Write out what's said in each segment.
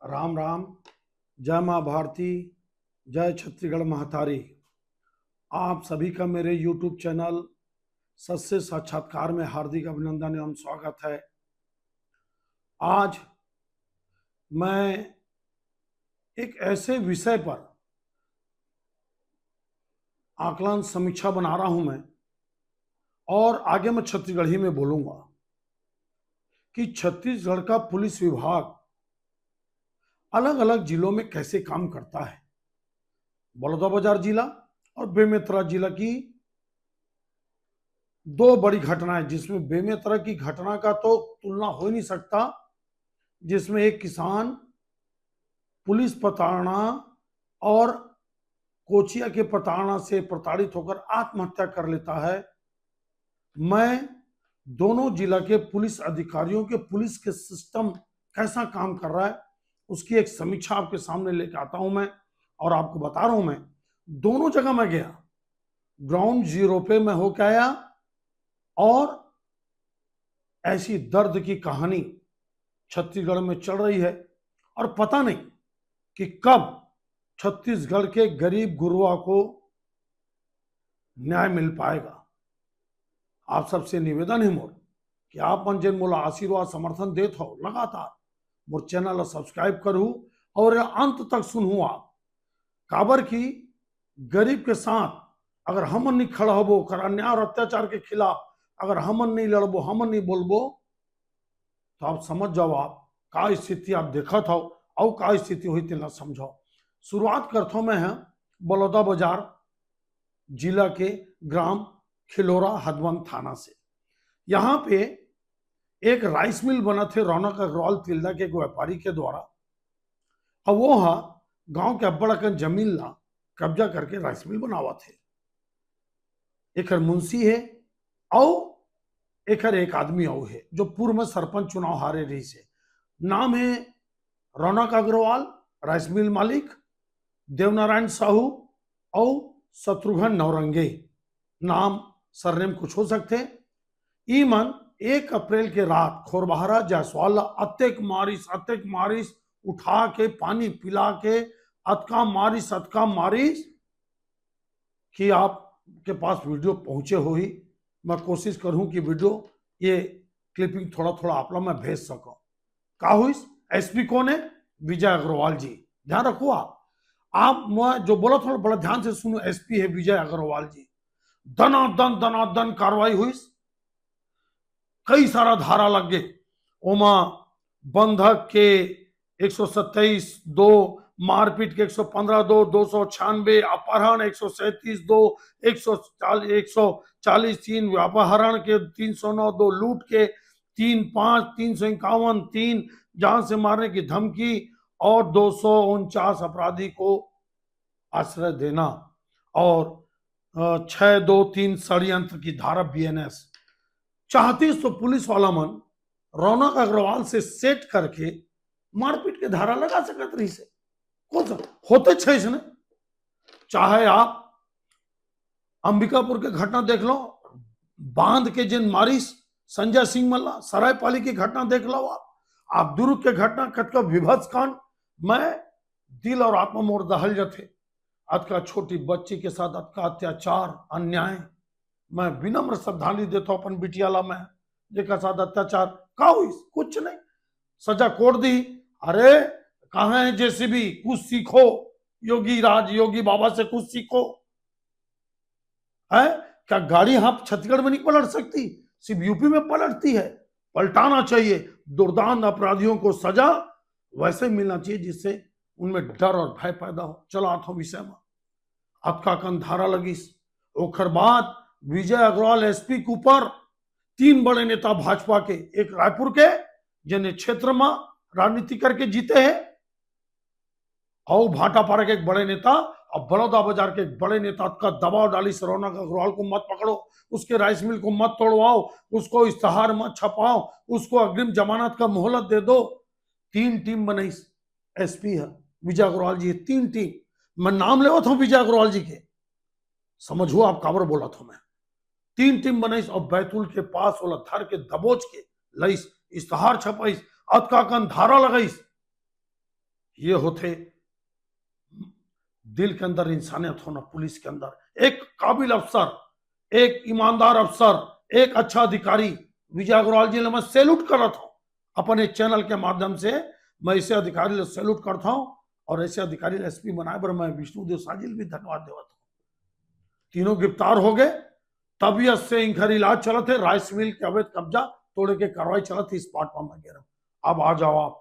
राम राम। जय माँ भारती, जय छत्तीसगढ़ महतारी। आप सभी का मेरे YouTube चैनल सत्य साक्षात्कार में हार्दिक अभिनंदन एवं स्वागत है। आज मैं एक ऐसे विषय पर आकलन समीक्षा बना रहा हूं मैं, और आगे मैं छत्तीसगढ़ी में बोलूंगा कि छत्तीसगढ़ का पुलिस विभाग अलग अलग जिलों में कैसे काम करता है। बलौदाबाजार जिला और बेमेतरा जिला की दो बड़ी घटनाएं, जिसमें बेमेतरा की घटना का तो तुलना हो ही नहीं सकता, जिसमें एक किसान पुलिस प्रताड़ना और कोचिया के प्रताड़ना से प्रताड़ित होकर आत्महत्या कर लेता है। मैं दोनों जिला के पुलिस अधिकारियों के पुलिस के सिस्टम कैसा काम कर रहा है उसकी एक समीक्षा आपके सामने लेकर आता हूं मैं, और आपको बता रहा हूं मैं दोनों जगह मैं गया, ग्राउंड जीरो पे मैं होकर आया, और ऐसी दर्द की कहानी छत्तीसगढ़ में चल रही है और पता नहीं कि कब छत्तीसगढ़ के गरीब गुरुआ को न्याय मिल पाएगा। आप सबसे निवेदन है मोर कि आप मन जिन मोला आशीर्वाद समर्थन देत हो लगातार मोर चैनल ला सब्सक्राइब करूं और अंत तक सुनूं आप, काबर की गरीब के साथ अगर हमन नहीं खड़ा होबो, कर अन्याय और अत्याचार के खिलाफ अगर हमन नहीं लड़बो, हमन नहीं बोलबो, तो आप समझ जाओ आप का स्थिति आप देखत हो और का स्थिति हुई तेला समझो। शुरुआत करता हूं मैं बलौदाबाजार जिला के ग्राम खिलोरा हदवंत थाना से। यहाँ पे एक राइस मिल बना थे रौनक अग्रवाल तिल्दा के एक व्यापारी के द्वारा, और वो गांव के अब्बड़ अकन जमीन ला कब्जा करके राइस मिल बनावा थे। एक मुंशी है और एक आदमी और है जो पूर्व में सरपंच चुनाव हारे रही से। नाम है रौनक अग्रवाल राइस मिल मालिक, देवनारायण साहू और शत्रुघ्न नौरंगे, नाम सरनेम कुछ हो सकते। ईमन 1 अप्रैल के रात खोरबहरा जायसवाल अत्यक मारिस उठा के पानी पिला के अतका मारिस कि आपके पास वीडियो पहुंचे हो ही। मैं कोशिश करूं कि वीडियो ये क्लिपिंग थोड़ा थोड़ा आप लोग मैं भेज सकूं। का हुई एसपी कौन है? विजय अग्रवाल जी। ध्यान रखो आप मैं जो बोला थोड़ा बड़ा ध्यान से सुनो। एसपी है विजय अग्रवाल जी। दनादन कार्रवाई हुई, कई सारा धारा लग गए ओमा। बंधक के 127(2), मारपीट के 115(2), 296, अपहरण 137(2), 140(3), व्यापहरण के 309(2), लूट के 3(5), 351, 3 जान से मारने की धमकी और 249 अपराधी को आश्रय देना, और 623 षड्यंत्र की धारा बीएनएस। चाहती तो पुलिस वाला मन रौनक अग्रवाल से सेट करके मारपीट के धारा लगा सकत रही से, कौन सा होते छे इसने। चाहे आप अंबिकापुर के घटना देख लो, बांध के जिन मारिस संजय सिंह मल्ला, सरायपाली की घटना देख लो आप दुर्ग के घटना कतका विभत्स कांड, मैं दिल और आत्मा मोर दहल जाते। अतका छोटी बच्ची के साथ अतका अत्याचार अन्याय, मैं विनम्र श्रद्धांजलि देता हूं अपन बिटियाला मैं जेका साथ अत्याचार का हुई, कुछ नहीं सजा कोड़ दी। अरे कहां है जेसीबी? कुछ सीखो योगी बाबा से कुछ सीखो। है क्या गाड़ी यहां छत्तीसगढ़ में नहीं पलट सकती? सिर्फ यूपी में पलटती है। पलटाना चाहिए। दुर्दांत अपराधियों को सजा वैसे मिलना चाहिए जिससे उनमें डर और भय पैदा हो। चलो आता विषय में। आपका कन धारा लगी ओखर बाद विजय अग्रवाल एसपी के ऊपर 3 बड़े नेता भाजपा के, एक रायपुर के जिन्हें क्षेत्र में राजनीति करके जीते हैं, और भाटापारा के एक बड़े नेता, और बलौदाबाजार के एक बड़े नेता का दबाव डाली रौनक अग्रवाल को मत पकड़ो, उसके राइस मिल को मत तोड़वाओ, उसको इश्तहार मत छपाओ, उसको अग्रिम जमानत का मोहलत दे दो। 3 टीम बनाई। एसपी है विजय अग्रवाल जी, 3 टीम। मैं नाम लेवा था विजय अग्रवाल जी के, समझो आप काबर बोला था मैं। 3 टीम बनाई और बैतूल के पास वाला धर के दबोच के लईस, इश्तहार छपाईस, अतका कन धारा लगाईस। ये होते दिल के अंदर इंसानियत होना, पुलिस के अंदर एक काबिल अफसर, एक ईमानदार अफसर, एक अच्छा अधिकारी। विजय अग्रवाल जी ने मैं सैल्यूट कर रहा था अपने चैनल के माध्यम से, मैं ऐसे अधिकारी ने सैल्यूट करता हूं और ऐसे अधिकारी ने एसपी बनाए पर मैं विष्णुदेव साजिल भी धन्यवाद देता हूं। तीनों गिरफ्तार हो गए। तबीयत से इनकर इलाज चला थे, राइस मिल के अवैध कब्जा तोड़े के कार्रवाई चला थी, स्पॉट पर मैं कह रहा हूं। अब आ जाओ आप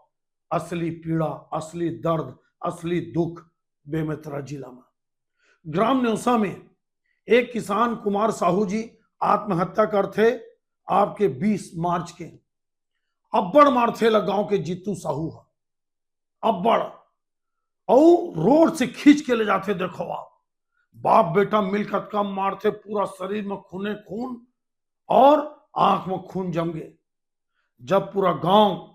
असली पीड़ा, असली दर्द, असली दुख बेमेतरा जिला में। ग्राम न्योसा में एक किसान कुमार साहू जी आत्महत्या करते आपके 20 मार्च के। अब्बड़ मारथे गांव के जीतू साहू है, अब्बड़, और रोड से खींच के ले जाते। देखो आप बाप बेटा मिलकर कम मारते, पूरा शरीर में खूने खून और आंख में खून जम गए। जब पूरा गांव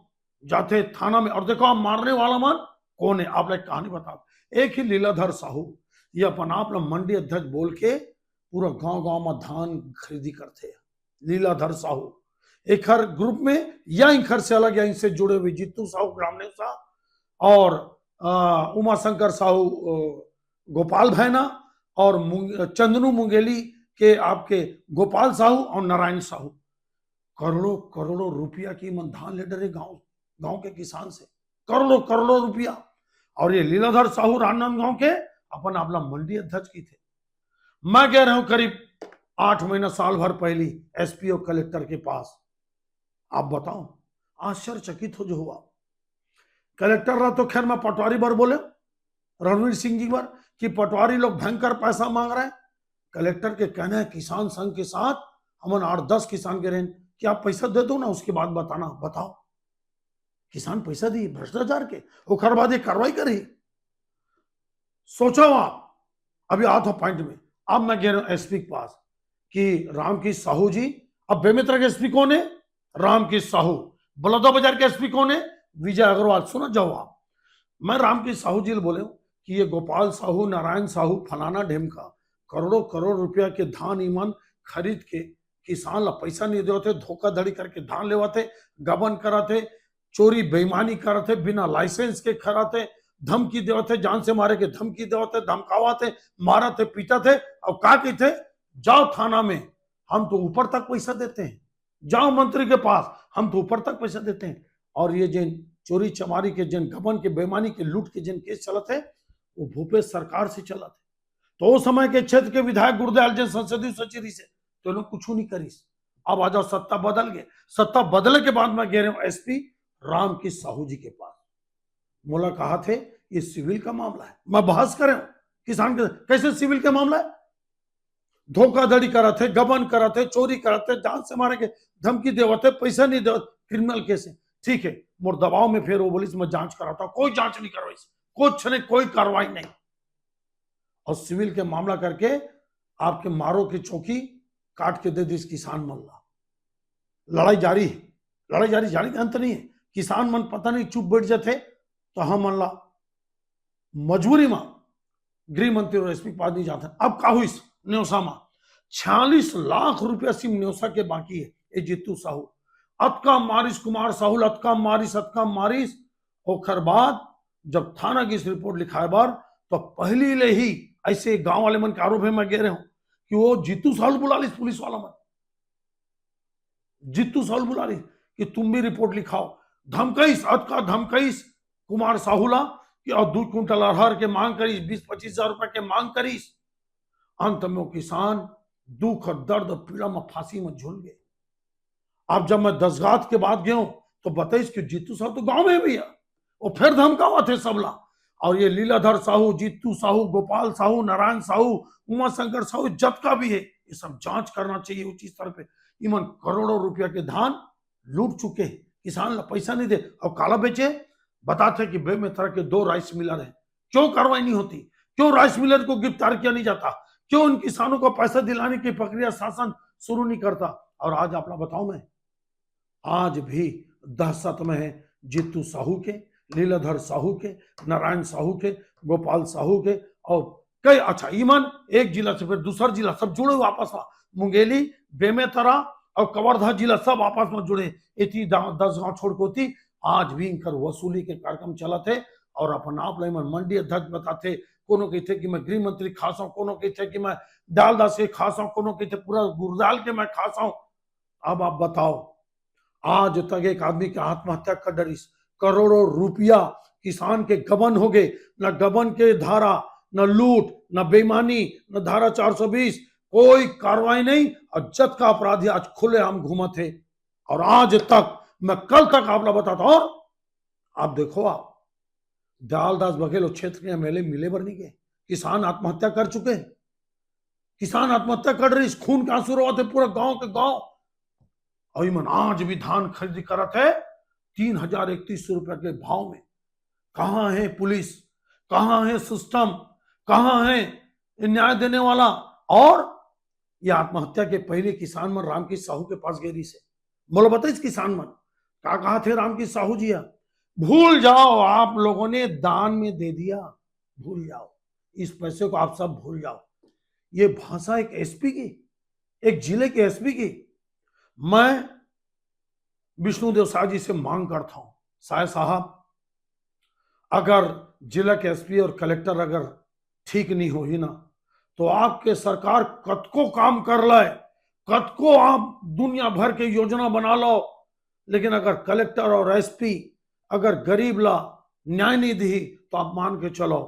जाते थाना में, और देखो आप मारने वाला मन कौन है, आप एक कहानी बताओ। एक ही लीलाधर साहू, ये अपन आप मंडी अध्यक्ष बोल के पूरा गांव गांव में धान खरीदी करते हैं। लीलाधर साहू एक हर ग्रुप में, या इंखर से अलग या इनसे जुड़े हुए जीतू साहू ग्राम नेता और उमाशंकर साहू गोपाल भैना और चंदनू मुंगेली के आपके गोपाल साहू और नारायण साहू। करोड़ों करोड़ों रुपया की मन धान ले डरे गांव गांव के किसान से, करोड़ों करोड़ों रुपया। और ये लीलाधर साहू राजनांदगांव के अपन आपला मंडी अध्यक्ष की थे। मैं कह रहा हूं करीब 8 महीना साल भर पहली एसपी और कलेक्टर के पास, आप बताओ आश्चर्यचकित हो जो हुआ। कलेक्टर रहा तो खैर मैं पटवारी पर बोले रणवीर सिंह जी पर कि पटवारी लोग भयंकर पैसा मांग रहे हैं। कलेक्टर के कहने हैं किसान संघ के साथ हम 8-10 किसान कह रहे हैं कि आप पैसा दे दो ना, उसके बाद बताना। बताओ किसान पैसा दिए भ्रष्टाचार के, वो खरबादी कार्रवाई करी। सोचो आप, अभी आता पॉइंट में। अब मैं कह रहा हूं एसपी के पास कि रामकृष्ण साहू जी, अब बेमेतरा के एसपी कौन है? रामकृष्ण साहू। बलौदाबाजार के एसपी कौन है? विजय अग्रवाल। सुना जाओ आप, मैं रामकृष्ण साहू जी बोले कि ये गोपाल साहू, नारायण साहू, फलाना ढेमका करोड़ों करोड़ रुपया के धान ईमान खरीद के किसान ला पैसा नहीं देते, धोखाधड़ी करके धान लेवाते, गबन कराते, चोरी बेईमानी कराते, बिना लाइसेंस के खराते, धमकी देवाते, जान से मारे के धमकी देवाते, धमकावाते, मारते, पीटाते। और का कहते, जाओ थाना में, हम तो ऊपर तक पैसा देते हैं, जाओ मंत्री के पास, हम तो ऊपर तक पैसा देते हैं। और ये जिन चोरी चमारी के, जिन गबन के, बेईमानी के, लूट के जिन केस चलते वो भूपेश सरकार से चला थे। तो उस समय के क्षेत्र के विधायक गुरदयाल जी संसदीय सचिव से तो लोग कुछ नहीं करीस। अब आ जाओ सत्ता बदल गए, सत्ता बदलने के बाद मैं कह रहा हूं एसपी रामकृष्ण साहू जी के पास। मोला कहा थे ये सिविल का मामला है, मैं बहस कर रहा हूं किसान के। कैसे सिविल का मामला है? धोखाधड़ी कराते, गबन कराते, चोरी कराते, जान से मारे के धमकी देवाते, पैसा नहीं देते, क्रिमिनल केस है। ठीक है, मोर दबाव में फिर वो बोली मैं जांच कराता, कोई जांच नहीं करवाई, कुछ नहीं, कोई कार्रवाई नहीं। और सिविल के मामला करके आपके मारो की चौकी काट के दे दी इस किसान मल्ला। लड़ाई जारी है, लड़ाई जारी, जारी का अंत नहीं है। किसान मन पता नहीं चुप बैठ जाते तो हम मल्ला मजबूरी में गृह मंत्री और एसपी पास नहीं जाते। अब का हुई न्योसा में 46 लाख रुपया सिम न्योसा के बाकी है। ये जीतू साहू अतका मारिस, कुमार साहू अतका मारिस होकर बाद जब थाना की इस रिपोर्ट लिखाए बार तो पहली ले ही ऐसे गांव वाले मन के आरोप है, मैं कह रहा हूं कि वो जीतू साहू बुला ली पुलिस वाला मन, जीतू साहू बुला ली कि तुम भी रिपोर्ट लिखाओ। धमकाइस, अतका धमकाइस कुमार साहूला कि और 2 क्विंटल अरहर के मांग करीस, 20-25 हजार रुपए के मांग करीस। अंत में किसान दुख, दर्द, पीड़ा में, फांसी में झूल गए। अब जब मैं 10 गात के बाद गया तो बताइस कि जीतू साहू तो गांव में भी है, वो फिर धमकावा थे सबला। और ये लीलाधर साहू, जीतू साहू, गोपाल साहू, नारायण साहू, उमाशंकर साहू, जब का भी है, ये सब जांच करना चाहिए उचित स्तर पे। इमन करोड़ों रुपया के धान लूट चुके हैं, किसान पैसा नहीं दे और काला बेचे। बताते कि बेमेतरा के 2 राइस मिलर है, क्यों कार्रवाई नहीं होती? क्यों राइस मिलर को गिरफ्तार किया नहीं जाता? क्यों उन किसानों को पैसा दिलाने की प्रक्रिया शासन शुरू नहीं करता? और आज आप बताऊं मैं, आज भी दहशत में है जीतू साहू के, लीलाधर साहू के, नारायण साहू के, गोपाल साहू के और कई। अच्छा ईमान एक जिला से फिर दूसरा जिला सब जुड़े हुए आपस में, मुंगेली, बेमेतरा और कवर्धा जिला सब आपस में जुड़े। इतनी 10 गांव छोड़ के होती। आज भी इनकर वसूली के कार्यक्रम चला थे और अपन आप मन मंडी अध्यक्ष बताते, कोनो कहते कि मैं गृह मंत्री खासा, कोनो कहते कि मैं डालदास के खासा, कोनो कहते पूरा गुरदाल के मैं खाता हूं। अब आप बताओ, आज तक एक आदमी की आत्महत्या कर डरिस, करोड़ों रुपया किसान के गबन हो गए, न गबन के धारा, न लूट, न बेईमानी, न धारा 420, कोई कार्रवाई नहीं, और जत का अपराधी आज खुलेआम घूमा थे। और आज तक मैं कल तक आपला बताता, और आप देखो, आप दयालदास बघेल क्षेत्र के एमएलए मिले बर नहीं गए, किसान आत्महत्या कर चुके हैं, किसान आत्महत्या कर रही, इस खून के आंसू रोते पूरा गांव के गांव। और मन आज भी धान खरीदी करत है 3031 रुपए के भाव में। कहां है पुलिस, कहां है सिस्टम, कहां है न्याय देने वाला? और ये आत्महत्या के पहले किसान मन रामकृष्ण साहू के पास गए से बोलो, बताइए किसान मन क्या कहा थे रामकृष्ण साहू जी? भूल जाओ, आप लोगों ने दान में दे दिया, भूल जाओ, इस पैसे को आप सब भूल जाओ। ये भाषा एक एसपी की, एक जिले के एसपी की। मैं विष्णुदेव शाह जी से मांग करता हूं, शाह साहब, अगर जिला के एसपी और कलेक्टर अगर ठीक नहीं हो ही ना, तो आपके सरकार कद को काम कर लाए, कद को आप दुनिया भर के योजना बना लो, लेकिन अगर कलेक्टर और एसपी अगर गरीब ला न्याय नहीं दी, तो आप मान के चलो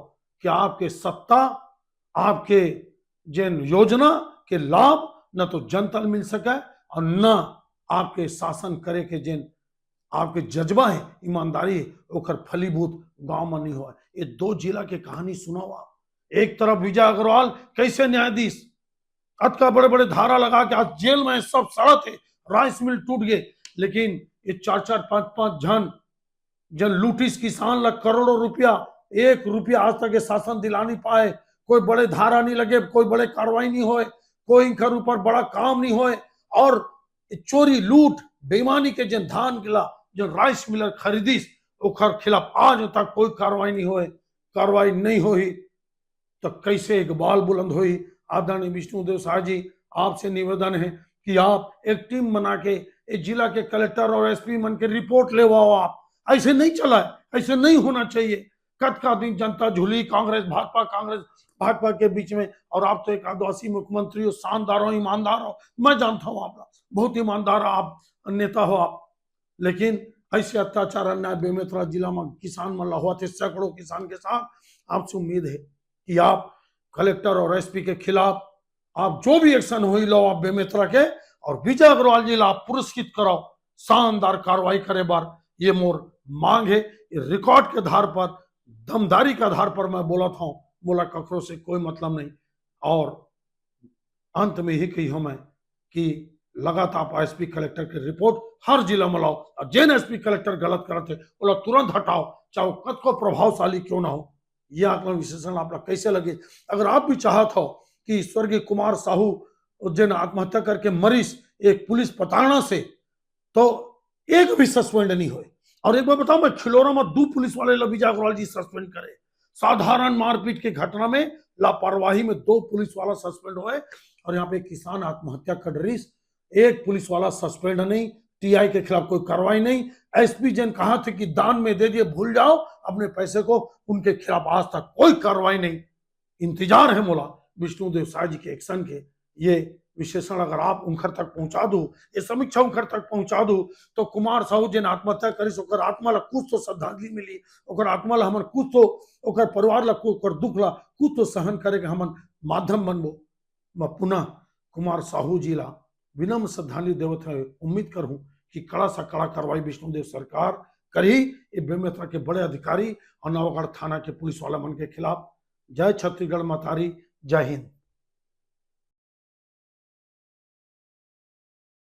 कि आपके सत्ता, आपके जिन योजना के लाभ न तो जनता मिल सके, और न आपके शासन करे के जिन आपके जज्बा है, ईमानदारी है, ओकर फलीभूत गांव में नहीं हुआ। ये दो जिला के कहानी सुनाओ आप। एक तरफ विजय अग्रवाल कैसे न्यायाधीश कद का बड़े बड़े धारा लगा के आज जेल में सब सड़क है, राइस मिल टूट गए, लेकिन ये 4-4, 5-5 जन लूटिस किसान लग करोड़ों रुपया, 1 रुपया आज तक ये शासन दिला नहीं पाए, कोई बड़े धारा नहीं लगे, कोई बड़े कार्रवाई नहीं होए, कोई इनकर ऊपर बड़ा काम नहीं होए, और चोरी लूट बेईमानी के जन धान गिला, जो राइस मिलर खरीदिस, ओकर खिलाफ आज तक कोई कार्रवाई नहीं होए, कार्रवाई नहीं हुई, तो कैसे एक बाल बुलंद हुई? आदरणीय विष्णुदेव शाह जी, आपसे निवेदन है कि आप एक टीम बना के एक जिला के कलेक्टर और एसपी मन के रिपोर्ट ले आओ। आप ऐसे नहीं चला है, ऐसे नहीं होना चाहिए। कद का दिन जनता झूली, कांग्रेस भाजपा के बीच में, और आप तो एक आदिवासी मुख्यमंत्री हो, शानदार हो, ईमानदार हो, मैं जानता हूं आप बहुत ईमानदार आप नेता हो आप, लेकिन ऐसे अत्याचार अन्याय बेमेतरा जिला में किसान मन हुआ थे, सैकड़ों किसान के साथ। आपसे उम्मीद है कि आप कलेक्टर और एसपी के खिलाफ आप जो भी एक्शन हुई लो आप बेमेतरा के, और विजय अग्रवाल जी ला पुरस्कृत कराओ, शानदार कार्रवाई करे बार, ये मोर मांग है। रिकॉर्ड के आधार पर, दमदारी के आधार पर मैं बोला था, बोला ककरों से कोई मतलब नहीं। और अंत में ही कही हूं मैं कि लगातार एसपी कलेक्टर की रिपोर्ट हर जिला में लाओ, और जिन एसपी कलेक्टर गलत करते बोला तुरंत हटाओ, चाहे कद को प्रभावशाली क्यों ना हो। यह आत्म विश्लेषण आप कैसे लगे? अगर आप भी चाहत हो कि स्वर्गीय कुमार साहू जिन आत्महत्या करके मरीज एक पुलिस प्रताड़ना से, तो एक भी सस्पेंड नहीं हुए। और एक बार बताओ, मैं खिलौना में 2 पुलिस वाले विजय अग्रवाल जी सस्पेंड करे, साधारण मारपीट की घटना में लापरवाही में 2 पुलिस वाला सस्पेंड हुए, और यहाँ पे किसान आत्महत्या कर रही, 1 पुलिस वाला सस्पेंड नहीं, टीआई के खिलाफ कोई कार्रवाई नहीं। एसपी जन कहा थे कि दान में दे दिए, भूल जाओ अपने पैसे को, उनके खिलाफ आज तक कोई कार्रवाई नहीं। इंतजार है मोला विष्णुदेव शाह जी के एक्शन के। ये विशेषण अगर आप उनकर तक पहुंचा दो, ये समीक्षा उनकर तक पहुंचा दो, तो कुमार साहू जिन आत्महत्या करी ओकर आत्मा ला कुछ तो श्रद्धांजलि मिली, ओकर आत्मा ला हमन कुछ तो, ओकर परिवार ला ओकर दुख ला कुछ तो सहन करे के हमन माध्यम बनबो। मैं पुनः कुमार साहू जी ला विनम्र श्रद्धांजलि देवत है। उम्मीद करूं कि कड़ा से कड़ा कार्रवाई विष्णुदेव सरकार करी ये बेमेतरा के बड़े अधिकारी और नवागढ़ थाना के पुलिस वाला मन के खिलाफ। जय छत्तीसगढ़ मातारी, जय हिंद।